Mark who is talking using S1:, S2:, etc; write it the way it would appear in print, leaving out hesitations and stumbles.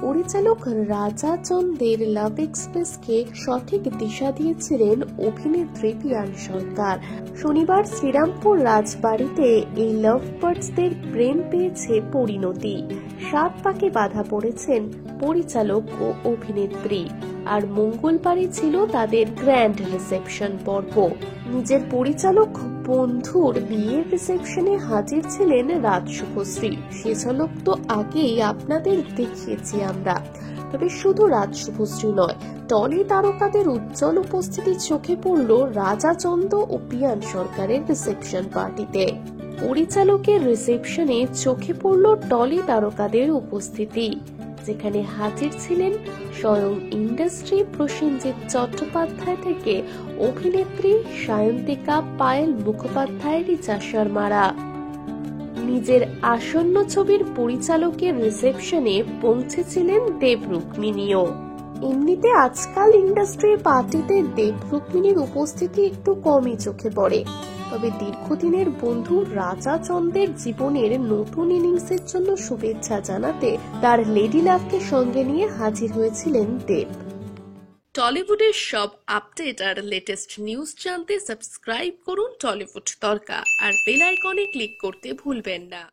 S1: পরিচালক রাজা চন্দের লাভ এক্সপ্রেসকে সঠিক দিশা দিয়েছিলেন অভিনেত্রী পিয়ান সরকার। শনিবার শ্রীরামপুর রাজবাড়িতে এই লাভ বার্ডসদের প্রেম পেয়েছে পরিণতি। 7 পাকে বাধা পড়েছেন পরিচালক ও অভিনেত্রী। আর মঙ্গলবারই ছিল তাদের গ্র্যান্ড রিসেপশন পর্ব। নিজের পরিচালক বন্ধুর বিয়ের রিসেপশনে হাজির ছিলেন রাজ শুভশ্রী। সে ঝলক তো আগেই আপনাদের দেখিয়েছি আমরা। তবে শুধু রাজ শুভশ্রী নয়, টলি তারকাদের উজ্জ্বল উপস্থিতি চোখে পড়ল রাজা চন্দ ও পিয়ান সরকারের রিসেপশন পার্টিতে। পরিচালকের রিসেপশনে চোখে পড়ল টলি তারকাদের উপস্থিতি, যেখানে হাজির ছিলেন স্বয়ং ইন্ডাস্ট্রি প্রসেনজিৎ চট্টোপাধ্যায় থেকে অভিনেত্রী সায়ন্তিকা, পায়েল মুখোপাধ্যায়, রিচা শর্মারা। নিজের আসন্ন ছবির পরিচালকের রিসেপশনে পৌঁছেছিলেন দেব রুক্মিণীও। এমনিতে আজকাল ইন্ডাস্ট্রির পার্টিতে দেব রুক্মিণীর উপস্থিতি একটু কমই চোখে পড়ে। তবে দীর্ঘদিনের বন্ধু রাজা চন্দের জীবনের নতুন ইনিংসের জন্য শুভেচ্ছা জানাতে তার লেডি লাভকে সঙ্গে নিয়ে হাজির হয়েছিলেন দেব। টলিউডের সব আপডেট আর লেটেস্ট নিউজ জানতে সাবস্ক্রাইব করুন টলিউড তড়কা আর বেল আইকনে ক্লিক করতে ভুলবেন না।